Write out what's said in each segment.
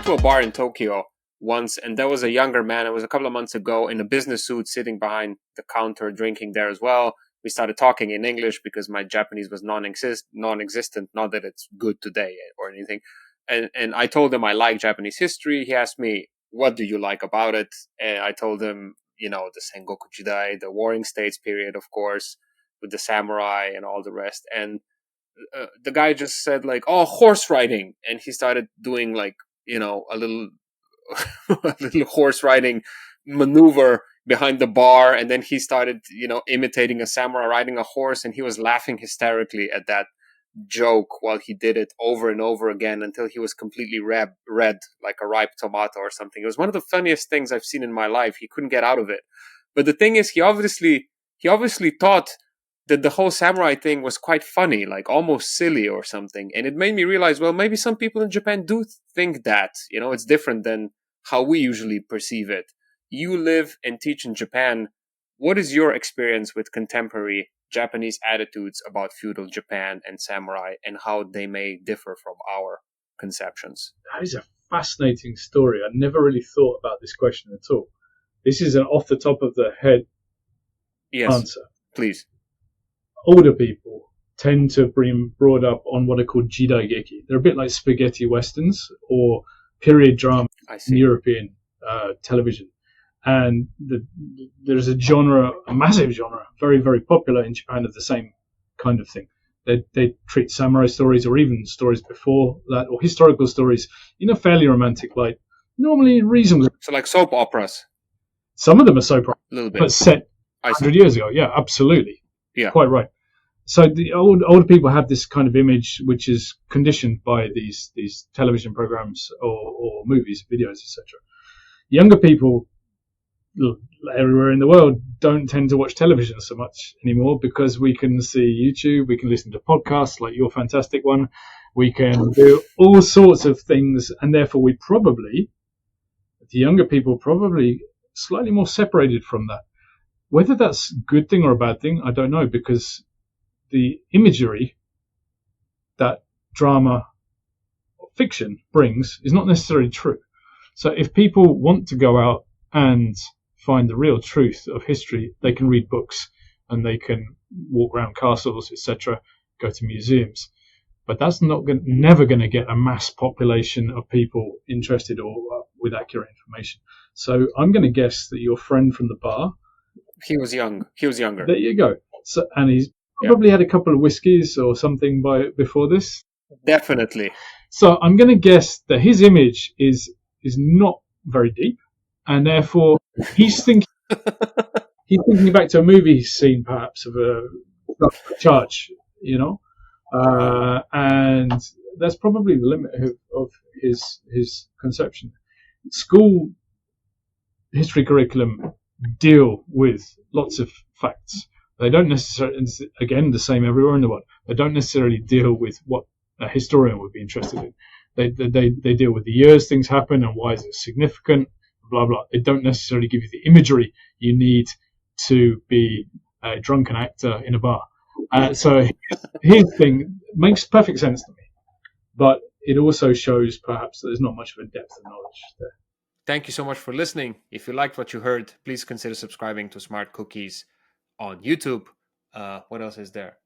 went to a bar in Tokyo once, and there was a younger man. It was a couple of months ago in a business suit sitting behind the counter drinking there as well. We started talking in English because my Japanese was non-existent. Not that it's good today or anything. And I told him I like Japanese history. He asked me, what do you like about it? And I told him, the Sengoku Jidai, the Warring States period, of course, with the samurai and all the rest. And the guy just said like, oh, horse riding. And he started doing like, a little a little horse riding maneuver behind the bar, and then he started imitating a samurai riding a horse, and he was laughing hysterically at that joke while he did it over and over again until he was completely red like a ripe tomato or something. It was one of the funniest things I've seen in my life. He couldn't get out of it. But the thing is, he obviously thought that the whole samurai thing was quite funny, like almost silly or something. And it made me realize, well, maybe some people in Japan do think that, it's different than how we usually perceive it. You live and teach in Japan. What is your experience with contemporary Japanese attitudes about feudal Japan and samurai, and how they may differ from our conceptions? That is a fascinating story. I never really thought about this question at all. This is an off the top of the head answer. Please. Older people tend to be brought up on what are called jidaigeki. They're a bit like spaghetti westerns or period drama in European television. And there's a massive genre, very, very popular in Japan of the same kind of thing. They treat samurai stories or even stories before that or historical stories in a fairly romantic light, normally reasonably. So like soap operas? Some of them are soap operas, a little bit. But set 100 years ago. Yeah, absolutely. Yeah. Quite right. So the older people have this kind of image which is conditioned by these television programs or movies, videos, etc. Younger people everywhere in the world don't tend to watch television so much anymore because we can see YouTube, we can listen to podcasts like your fantastic one, we can do all sorts of things, and therefore the younger people probably slightly more separated from that. Whether that's a good thing or a bad thing, I don't know, because the imagery that drama or fiction brings is not necessarily true. So if people want to go out and find the real truth of history, they can read books and they can walk around castles, etc., go to museums. But that's never going to get a mass population of people interested or with accurate information. So I'm going to guess that your friend from the bar, he was younger. There you go. So, and he's probably had a couple of whiskeys or something before this. Definitely. So I'm going to guess that his image is not very deep, and therefore he's thinking back to a movie he's seen, perhaps, of a church, and that's probably the limit of his conception. School history curriculum deal with lots of facts. They don't necessarily, again, the same everywhere in the world. They don't necessarily deal with what a historian would be interested in. They deal with the years things happen and why is it significant, blah, blah. They don't necessarily give you the imagery you need to be a drunken actor in a bar. So his thing makes perfect sense to me. But it also shows perhaps that there's not much of a depth of knowledge there. Thank you so much for listening. If you liked what you heard, please consider subscribing to Smart Cookies on YouTube. What else is there?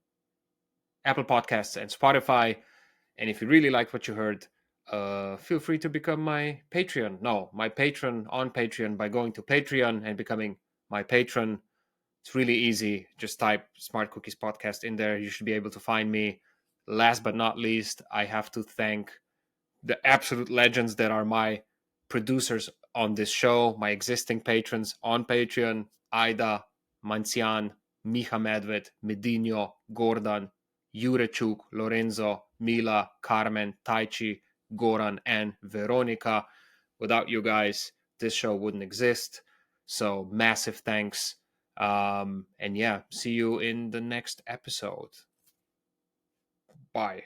Apple Podcasts and Spotify. And if you really liked what you heard, feel free to become my patron on Patreon by going to Patreon and becoming my patron. It's really easy. Just type Smart Cookies Podcast in there. You should be able to find me. Last but not least, I have to thank the absolute legends that are my producers on this show, my existing patrons on Patreon: Aida, Mancian, Miha Medved, Medinho, Gordon, Jurechuk, Lorenzo, Mila, Carmen, Taichi, Goran, and Veronica. Without you guys, this show wouldn't exist. So massive thanks. And yeah, see you in the next episode. Bye.